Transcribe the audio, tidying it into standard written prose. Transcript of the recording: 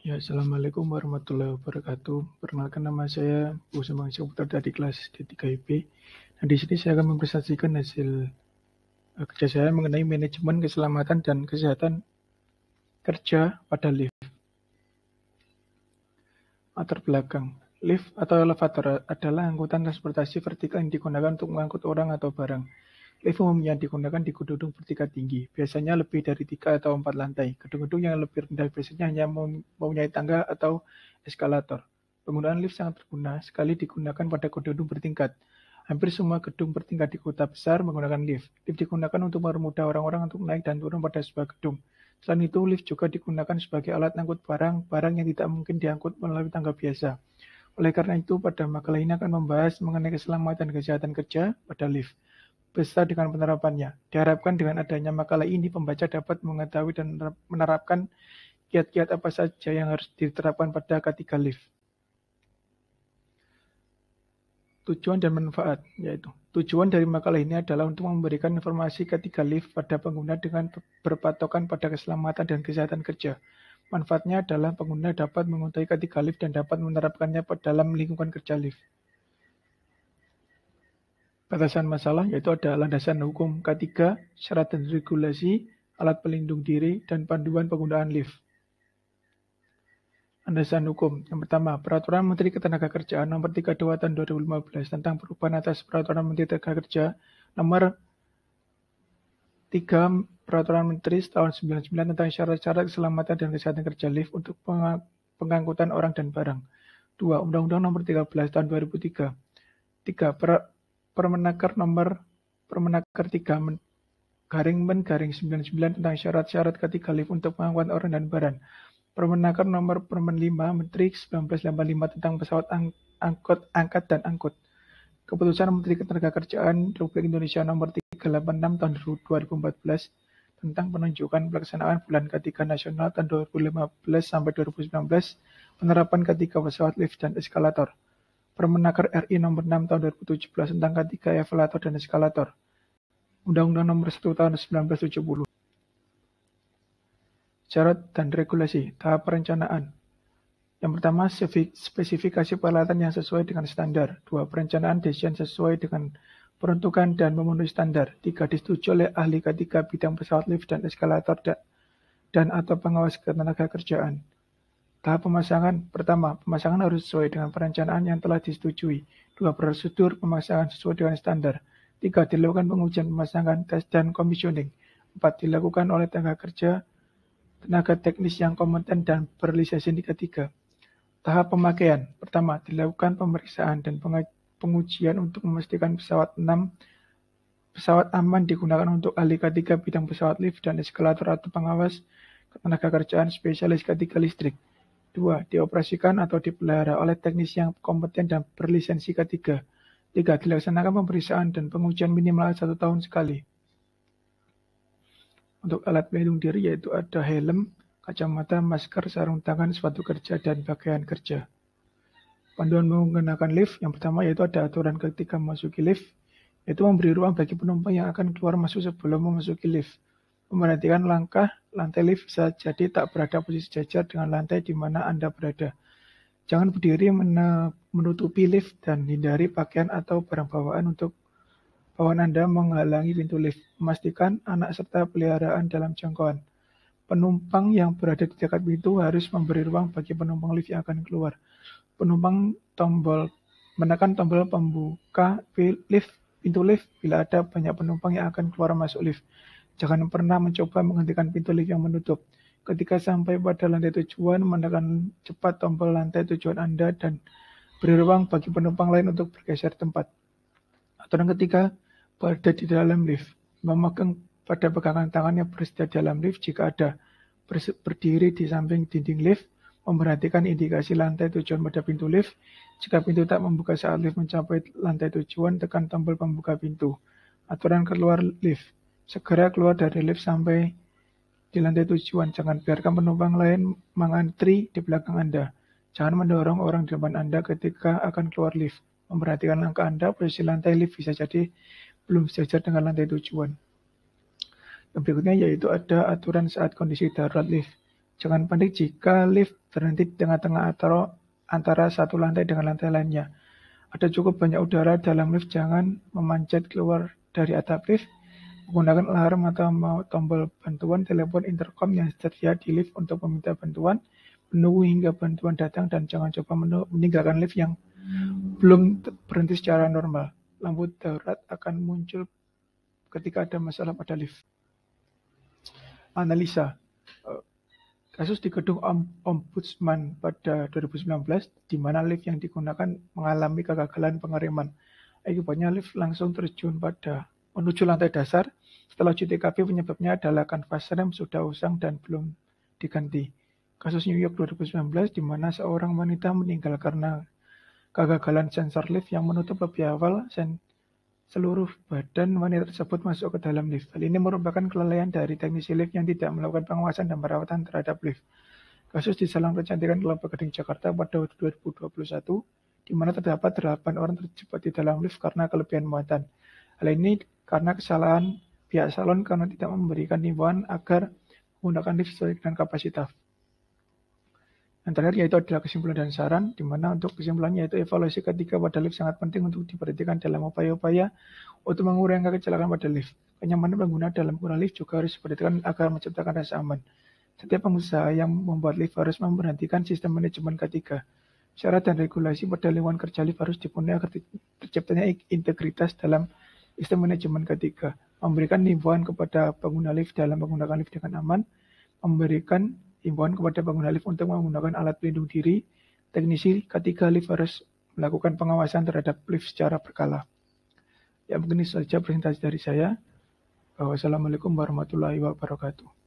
Ya, Assalamualaikum warahmatullahi wabarakatuh. Perkenalkan nama saya Bu Sembang Saputra dari kelas D3IP. Nah, di sini saya akan mempresentasikan hasil kerja saya mengenai manajemen keselamatan dan kesehatan kerja pada lift. Latar belakang. Lift atau elevator adalah angkutan transportasi vertikal yang digunakan untuk mengangkut orang atau barang. Lift umumnya digunakan di gedung bertingkat tinggi, biasanya lebih dari 3 atau 4 lantai. Gedung-gedung yang lebih rendah biasanya hanya mempunyai tangga atau eskalator. Penggunaan lift sangat berguna sekali digunakan pada gedung bertingkat. Hampir semua gedung bertingkat di kota besar menggunakan lift. Lift digunakan untuk mempermudah orang-orang untuk naik dan turun pada sebuah gedung. Selain itu, lift juga digunakan sebagai alat angkut barang yang tidak mungkin diangkut melalui tangga biasa. Oleh karena itu, pada makalah ini akan membahas mengenai keselamatan dan kesehatan kerja pada lift beserta dengan penerapannya. Diharapkan dengan adanya makalah ini, pembaca dapat mengetahui dan menerapkan kiat-kiat apa saja yang harus diterapkan pada K3 lift. Tujuan dan manfaat, yaitu tujuan dari makalah ini adalah untuk memberikan informasi K3 lift pada pengguna dengan berpatokan pada keselamatan dan kesehatan kerja. Manfaatnya adalah pengguna dapat mengetahui K3 lift dan dapat menerapkannya dalam lingkungan kerja lift. Batasan masalah yaitu ada landasan hukum K3, syarat dan regulasi, alat pelindung diri, dan panduan penggunaan lift. Landasan hukum. Yang pertama, Peraturan Menteri Ketenagakerjaan Nomor 32 Tahun 2015 tentang perubahan atas Peraturan Menteri Tenagakerja Nomor 3 Peraturan Menteri tahun 99 tentang syarat-syarat keselamatan dan kesehatan kerja lift untuk pengangkutan orang dan barang. 2. Undang-Undang Nomor 13 Tahun 2003. 3. Permenaker Nomor 3 garing 99 tentang syarat-syarat K3 lift untuk pengangkutan orang dan barang. Permenaker Nomor 5 Menteri 1985 tentang pesawat angkat dan angkut. Keputusan Menteri Ketenagakerjaan Republik Indonesia Nomor 386 Tahun 2014 tentang penunjukan pelaksanaan Bulan K3 Nasional tahun 2015 sampai 2019, penerapan K3 pesawat lift dan eskalator. Permenaker RI Nomor 6 Tahun 2017 tentang K3 elevator dan eskalator. Undang-Undang Nomor 1 Tahun 1970. Syarat dan regulasi, tahap perencanaan. Yang pertama, spesifikasi peralatan yang sesuai dengan standar. 2. Perencanaan desain sesuai dengan peruntukan dan memenuhi standar. 3. Disetujui oleh ahli K3 bidang pesawat lift dan eskalator dan atau pengawas ketenagakerjaan. Tahap pemasangan. Pertama, pemasangan harus sesuai dengan perencanaan yang telah disetujui. 2. Prosedur pemasangan sesuai dengan standar. 3. Dilakukan pengujian pemasangan, tes, dan komisioning. 4. Dilakukan oleh tenaga teknis yang kompeten dan berlisensi K3. Tahap pemakaian. Pertama, dilakukan pemeriksaan dan pengujian untuk memastikan pesawat aman digunakan untuk ahli K3 bidang pesawat lift dan eskalator atau pengawas ketenagakerjaan spesialis K3 listrik. 2. Dioperasikan atau dipelihara oleh teknis yang kompeten dan berlisensi K3. 3. Dilaksanakan pemeriksaan dan pengujian minimal 1 tahun sekali. Untuk alat pelindung diri yaitu ada helm, kacamata, masker, sarung tangan, sepatu kerja, dan pakaian kerja. Panduan menggunakan lift, yang pertama yaitu ada aturan ketika memasuki lift, yaitu memberi ruang bagi penumpang yang akan keluar masuk sebelum memasuki lift. Memperhatikan lantai lift bisa jadi tak berada posisi sejajar dengan lantai di mana Anda berada. Jangan berdiri menutupi lift dan hindari pakaian atau barang bawaan Anda menghalangi pintu lift. Memastikan anak serta peliharaan dalam jangkauan. Penumpang yang berada di dekat pintu harus memberi ruang bagi penumpang lift yang akan keluar. Penumpang menekan tombol pembuka pintu lift bila ada banyak penumpang yang akan keluar masuk lift. Jangan pernah mencoba menghentikan pintu lift yang menutup. Ketika sampai pada lantai tujuan, menekan cepat tombol lantai tujuan Anda dan beri ruang bagi penumpang lain untuk bergeser tempat. Aturan ketiga, berada di dalam lift. Memegang pada pegangan tangan yang berada di dalam lift jika ada. Berdiri di samping dinding lift. Memperhatikan indikasi lantai tujuan pada pintu lift. Jika pintu tak membuka saat lift mencapai lantai tujuan, tekan tombol pembuka pintu. Aturan keluar lift. Segera keluar dari lift sampai di lantai tujuan. Jangan biarkan penumpang lain mengantri di belakang Anda. Jangan mendorong orang di depan Anda ketika akan keluar lift. Memperhatikan langkah Anda, posisi lantai lift bisa jadi belum sejajar dengan lantai tujuan. Yang berikutnya yaitu ada aturan saat kondisi darurat lift. Jangan panik jika lift berhenti di tengah-tengah atau antara satu lantai dengan lantai lainnya. Ada cukup banyak udara dalam lift, jangan memanjat keluar dari atap lift. Menggunakan alarm atau tombol bantuan telepon intercom yang tersedia di lift untuk meminta bantuan. Menunggu hingga bantuan datang dan jangan coba meninggalkan lift yang belum berhenti secara normal. Lampu darurat akan muncul ketika ada masalah pada lift. Analisa kasus di gedung Ombudsman pada 2019, di mana lift yang digunakan mengalami kegagalan pengereman. Akibatnya lift langsung terjun menuju lantai dasar. Setelah uji TKP, penyebabnya adalah kanvas rem sudah usang dan belum diganti. Kasus New York 2019, di mana seorang wanita meninggal karena kegagalan sensor lift yang menutup lebih awal seluruh badan wanita tersebut masuk ke dalam lift. Hal ini merupakan kelalaian dari teknisi lift yang tidak melakukan pengawasan dan perawatan terhadap lift. Kasus di Salon Kecantikan Kelapa Gading Jakarta pada 2021, di mana terdapat 8 orang terjebak di dalam lift karena kelebihan muatan. Hal ini karena kesalahan pihak salon karena tidak memberikan himbauan agar menggunakan lift sesuai dengan kapasitas. Yang terakhir yaitu adalah kesimpulan dan saran, di mana untuk kesimpulannya yaitu evaluasi ketika pada lift sangat penting untuk diperhatikan dalam upaya-upaya untuk mengurangi kecelakaan pada lift. Kenyamanan pengguna dalam menggunakan lift juga harus diperhatikan agar menciptakan rasa aman. Setiap pengusaha yang membuat lift harus memperhatikan sistem manajemen ketiga. Syarat dan regulasi pada lingkungan kerja lift harus dipenuhi agar terciptanya integritas dalam sistem manajemen ketiga. Memberikan himbauan kepada pengguna lift dalam menggunakan lift dengan aman. Memberikan himbauan kepada pengguna lift untuk menggunakan alat pelindung diri. Teknisi ketiga lift harus melakukan pengawasan terhadap lift secara berkala. Ya, mungkin itu saja presentasi dari saya. Wassalamualaikum warahmatullahi wabarakatuh.